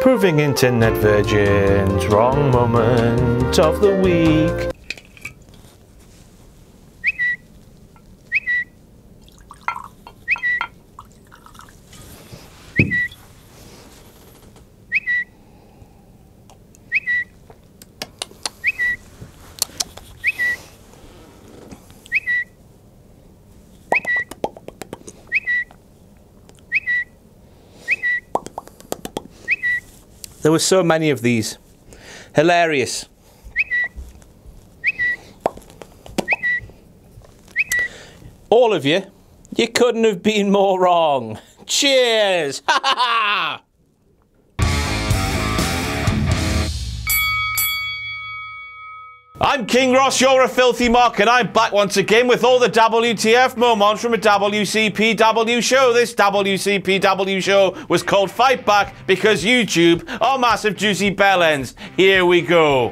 Proving internet virgins, wrong moment of the week. There were so many of these. Hilarious. All of you, you couldn't have been more wrong. Cheers! Ha ha ha! I'm King Ross, you're a filthy mock, and I'm back once again with all the WTF moments from a WCPW show. This WCPW show was called Fight Back because YouTube are massive juicy bellends. Here we go.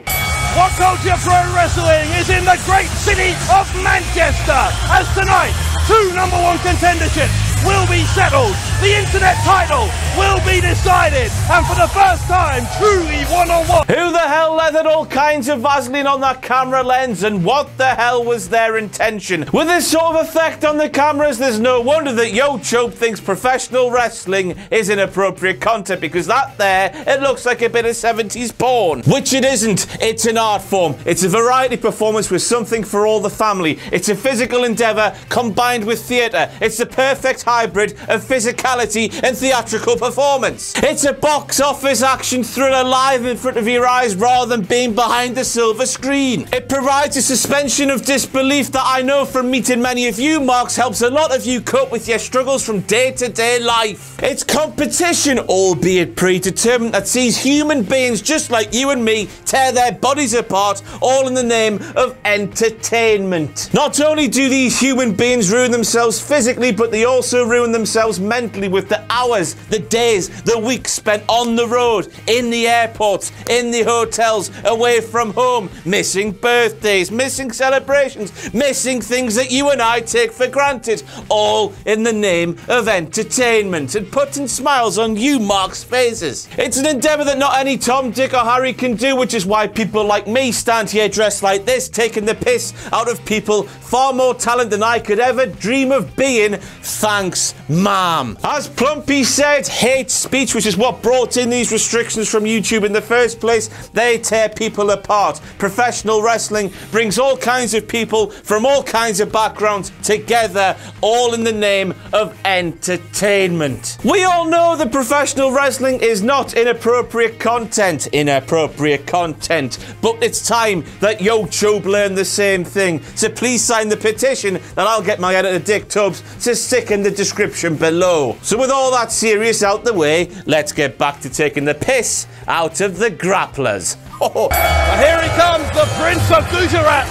What Culture Pro Wrestling is in the great city of Manchester, as tonight, 2 #1 contenderships will be settled. The internet title will be decided, and for the first time, truly one-on-one. Who the hell leathered all kinds of Vaseline on that camera lens, and what the hell was their intention? With this sort of effect on the cameras, there's no wonder that YouTube thinks professional wrestling is inappropriate content, because that there, it looks like a bit of 70s porn. Which it isn't. It's an art form. It's a variety performance with something for all the family. It's a physical endeavour combined with theatre. It's the perfect hybrid of physicality and theatrical performance. It's a box office action thriller live in front of your eyes rather than being behind the silver screen. It provides a suspension of disbelief that I know from meeting many of you marks helps a lot of you cope with your struggles from day-to-day life. It's competition, albeit predetermined, that sees human beings just like you and me tear their bodies apart, all in the name of entertainment. Not only do these human beings ruin themselves physically, but they also ruin themselves mentally with the hours, the days, the weeks spent on the road, in the airports, in the hotels, away from home, missing birthdays, missing celebrations, missing things that you and I take for granted, all in the name of entertainment and putting smiles on you marks' faces. It's an endeavour that not any Tom, Dick or Harry can do, which is why people like me stand here dressed like this, taking the piss out of people far more talent than I could ever dream of being. Thanks, ma'am. As Plumpy said, hate speech, which is what brought in these restrictions from YouTube in the first place, they tear people apart. Professional wrestling brings all kinds of people from all kinds of backgrounds together, all in the name of entertainment. We all know that professional wrestling is not inappropriate content, but it's time that YouTube learn the same thing. So please sign the petition that I'll get my editor Dick Tubbs to stick in the description below. So with all that serious out the way, let's get back to taking the piss out of the grapplers. And here he comes, the Prince of Gujarat,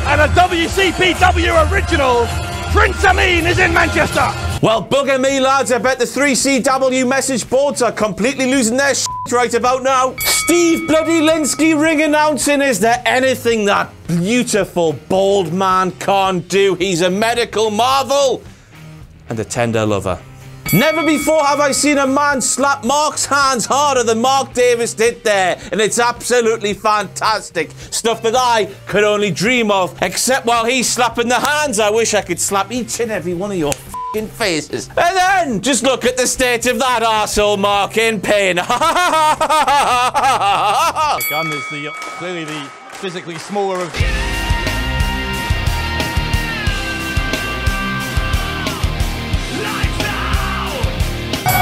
and a WCPW original, Prince Amin is in Manchester. Well, bugger me, lads, I bet the 3CW message boards are completely losing their shit right about now. Steve bloody Linsky ring announcing, is there anything that beautiful bald man can't do? He's a medical marvel and a tender lover. Never before have I seen a man slap Mark's hands harder than Mark Davis did there, and it's absolutely fantastic. Stuff that I could only dream of, except while he's slapping the hands, I wish I could slap each and every one of your f***ing faces. And then, just look at the state of that arsehole Mark in pain. The gun is clearly the physically smaller of...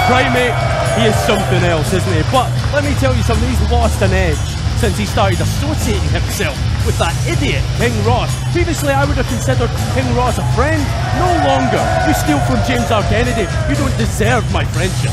Primate, he is something else, isn't he? But let me tell you something, he's lost an edge since he started associating himself with that idiot King Ross. Previously, I would have considered King Ross a friend. No longer. You steal from James R. Kennedy. You don't deserve my friendship.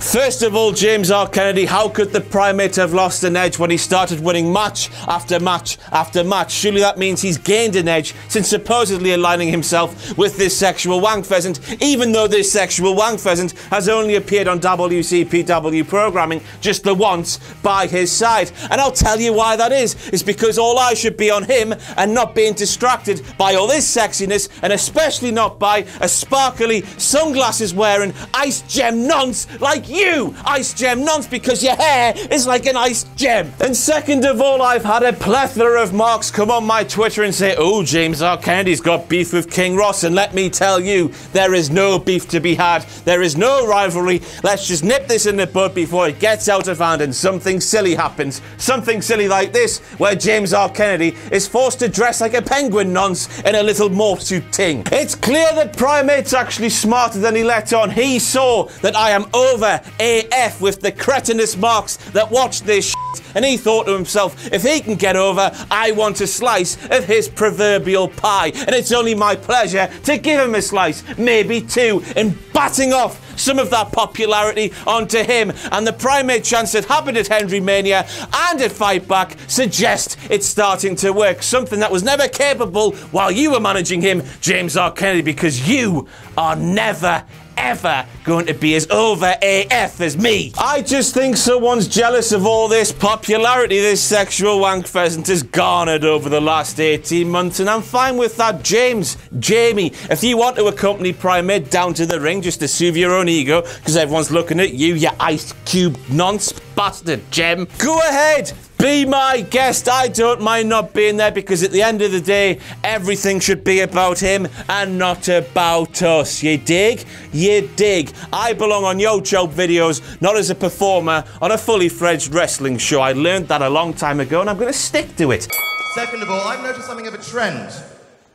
First of all, James R. Kennedy, how could the Primate have lost an edge when he started winning match after match after match? Surely that means he's gained an edge since supposedly aligning himself with this sexual wank pheasant, even though this sexual wank pheasant has only appeared on WCPW programming just the once by his side. And I'll tell you why that is. It's because all eyes should be on him and not being distracted by all this sexiness, and especially not by a sparkly, sunglasses wearing, ice gem nonce like you. you, Ice Gem Nonce, because your hair is like an ice gem. And second of all, I've had a plethora of marks come on my Twitter and say, oh, James R. Kennedy's got beef with King Ross. And let me tell you, there is no beef to be had. There is no rivalry. Let's just nip this in the bud before it gets out of hand and something silly happens. Something silly like this, where James R. Kennedy is forced to dress like a penguin nonce in a little morph suit ting. It's clear that Primate's actually smarter than he let on. He saw that I am over AF with the cretinous marks that watch this shit, and he thought to himself, if he can get over, I want a slice of his proverbial pie. And it's only my pleasure to give him a slice, maybe two, and batting off some of that popularity onto him. And the Primate chants that happened at Henry Mania and at Fight Back suggest it's starting to work. Something that was never capable while you were managing him, James R. Kennedy, because you are never ever going to be as over AF as me. I just think someone's jealous of all this popularity this sexual wank pheasant has garnered over the last 18 months, and I'm fine with that. Jamie, if you want to accompany Primate down to the ring just to soothe your own ego, because everyone's looking at you, you ice cube nonce bastard gem, go ahead. Be my guest. I don't mind not being there, because at the end of the day, everything should be about him and not about us. You dig? You dig. I belong on Yo-Chope videos, not as a performer on a fully fledged wrestling show. I learned that a long time ago, and I'm going to stick to it. Second of all, I've noticed something of a trend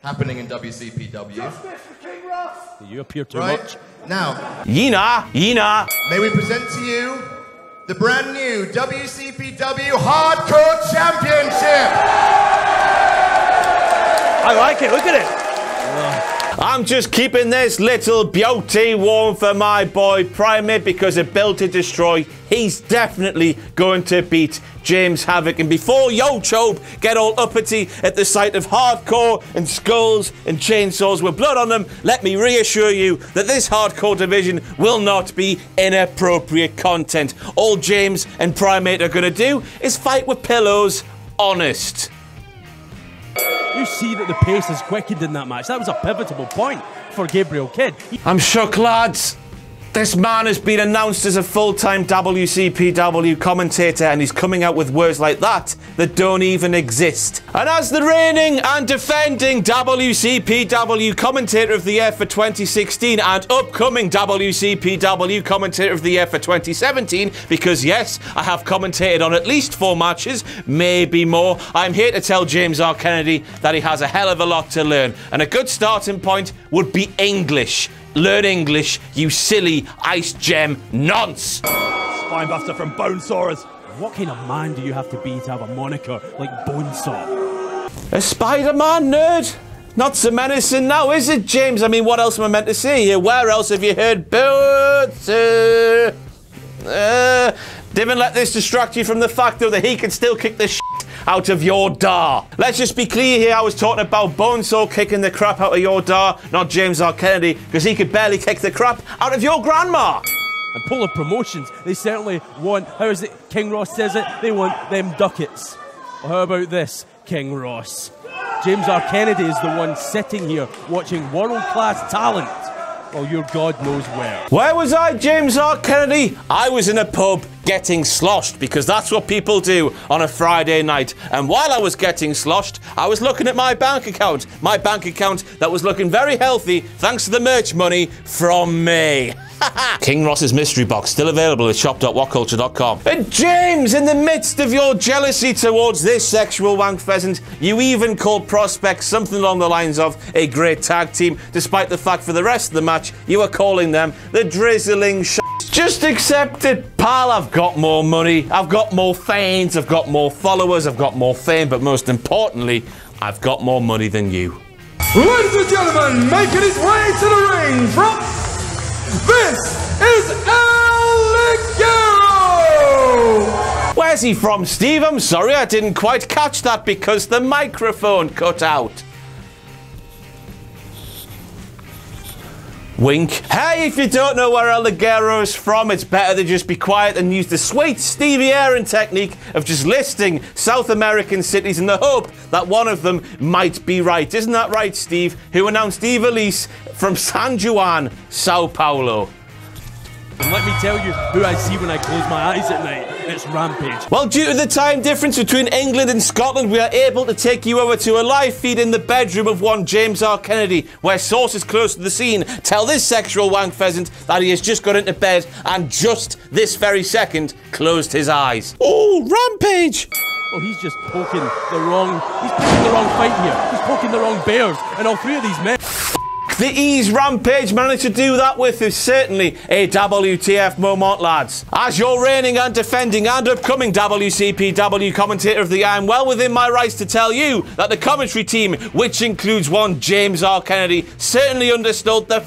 happening in WCPW. Justice for King Ross! You appear too much. Now, Yina. may we present to you the brand new WCPW Hardcore Championship. I like it, look at it. I'm just keeping this little beauty warm for my boy Primate, because at Built to Destroy, he's definitely going to beat James Havoc. And before Yo-Chope get all uppity at the sight of hardcore and skulls and chainsaws with blood on them, let me reassure you that this hardcore division will not be inappropriate content. All James and Primate are going to do is fight with pillows, honest. You see that the pace has quickened in that match. That was a pivotal point for Gabriel Kidd. I'm shook, lads. This man has been announced as a full-time WCPW commentator, and he's coming out with words like that don't even exist. And as the reigning and defending WCPW Commentator of the Year for 2016 and upcoming WCPW Commentator of the Year for 2017, because yes, I have commentated on at least 4 matches, maybe more, I'm here to tell James R. Kennedy that he has a hell of a lot to learn. And a good starting point would be English. Learn English, you silly ice gem nonce. Spinebuster from Bonesawers. What kind of man do you have to be to have a moniker like Bonesaw? A Spider-Man nerd? Not so menacing now, is it, James? I mean, what else am I meant to say here? Where else have you heard boots? Didn't let this distract you from the fact, though, that he can still kick the shit out of your dar. Let's just be clear here, I was talking about Bonesaw kicking the crap out of your dar, not James R. Kennedy, because he could barely kick the crap out of your grandma. And Polar Promotions, they certainly want, how is it King Ross says it? They want them ducats. Well, how about this, King Ross? James R. Kennedy is the one sitting here watching world-class talent. Well, your God knows where. Where was I, James R. Kennedy? I was in a pub getting sloshed, because that's what people do on a Friday night. And while I was getting sloshed, I was looking at my bank account. My bank account that was looking very healthy thanks to the merch money from me. King Ross's mystery box, still available at shop.whatculture.com. And James, in the midst of your jealousy towards this sexual wank pheasant, you even called Prospect something along the lines of a great tag team, despite the fact for the rest of the match you were calling them the drizzling sh**. Just accept it, pal. I've got more money, I've got more fans, I've got more followers, I've got more fame, but most importantly, I've got more money than you. Ladies and gentlemen, making his way to the ring from... This is El Ligero! Where's he from, Steve? I'm sorry, I didn't quite catch that because the microphone cut out. Wink. Hey, if you don't know where El Ligero's from, it's better to just be quiet and use the sweet Stevie Aaron technique of just listing South American cities in the hope that one of them might be right. Isn't that right, Steve? Who announced Eva Lise from San Juan, Sao Paulo. And let me tell you who I see when I close my eyes at night. It's Rampage. Well, due to the time difference between England and Scotland, we are able to take you over to a live feed in the bedroom of one James R. Kennedy, where sources close to the scene tell this sexual wank pheasant that he has just got into bed and just this very second closed his eyes. Oh, Rampage! Well, he's just poking the wrong fight here. He's poking the wrong bears, and all three of these men. The ease Rampage managed to do that with is certainly a WTF moment, lads. As your reigning and defending and upcoming WCPW commentator of the year, I'm well within my rights to tell you that the commentary team, which includes one James R. Kennedy, certainly understood the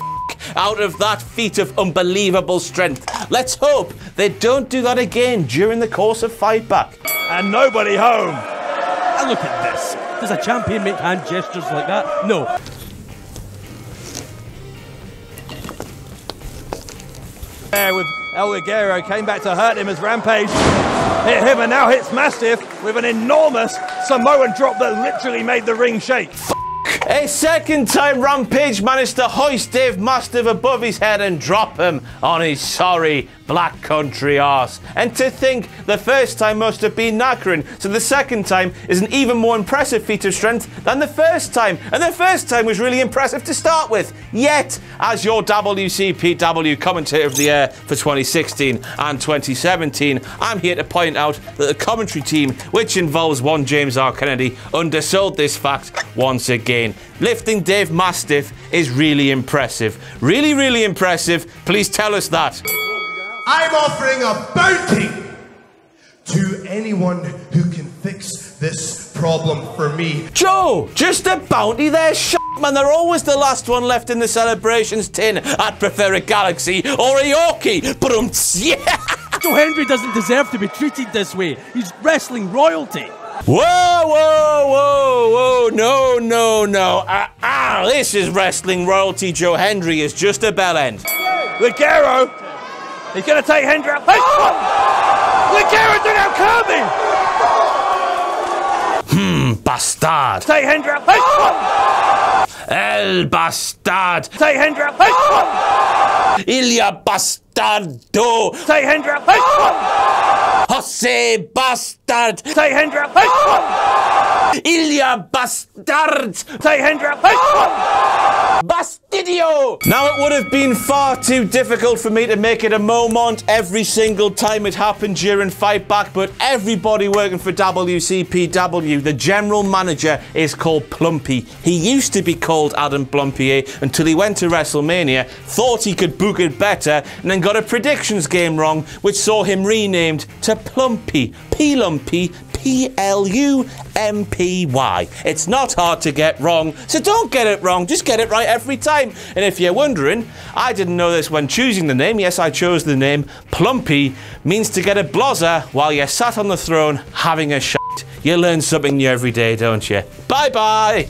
out of that feat of unbelievable strength. Let's hope they don't do that again during the course of Fight Back. And nobody home. And look at this. Does a champion make hand gestures like that? No. With El Ligero came back to hurt him as Rampage hit him and now hits Mastiff with an enormous Samoan drop that literally made the ring shake. A second time Rampage managed to hoist Dave Mastiff above his head and drop him on his sorry black country arse. And to think the first time must have been knackering, so the second time is an even more impressive feat of strength than the first time. And the first time was really impressive to start with. Yet, as your WCPW commentator of the year for 2016 and 2017, I'm here to point out that the commentary team, which involves one James R. Kennedy, undersold this fact once again. Lifting Dave Mastiff is really impressive. Really, really impressive. Please tell us that. I'm offering a bounty to anyone who can fix this problem for me. Joe, just a bounty there, man. They're always the last one left in the celebrations tin. I'd prefer a Galaxy or a Yorkie, but yeah. Joe Hendry doesn't deserve to be treated this way. He's wrestling royalty. Whoa, whoa, whoa, whoa, no, no, no. This is wrestling royalty. Joe Hendry is just a bell end. Ligero, he's going to take Hendry out. Hey, Ligero took out Kirby. Bastard. Take Hendry out. Hey, El Bastard. take Hendry out. Hey, Ilya Bastardo. take Hendry out. Hey, Jose Bastard. take Hendry out. Hey, Ilya Bastard. take Hendry out. Hey, Bastidio! Now, it would have been far too difficult for me to make it a moment every single time it happened during Fight Back, but everybody working for WCPW, the general manager, is called Plumpy. He used to be called Adam Plumpier until he went to WrestleMania, thought he could book it better, and then got a predictions game wrong, which saw him renamed to Plumpy. P-Lumpy, P-L-U-M-P-Y. It's not hard to get wrong, so don't get it wrong, just get it right every time. And if you're wondering, I didn't know this when choosing the name. Yes, I chose the name. Plumpy means to get a blozzer while you're sat on the throne having a shit. You learn something new every day, don't you? Bye-bye!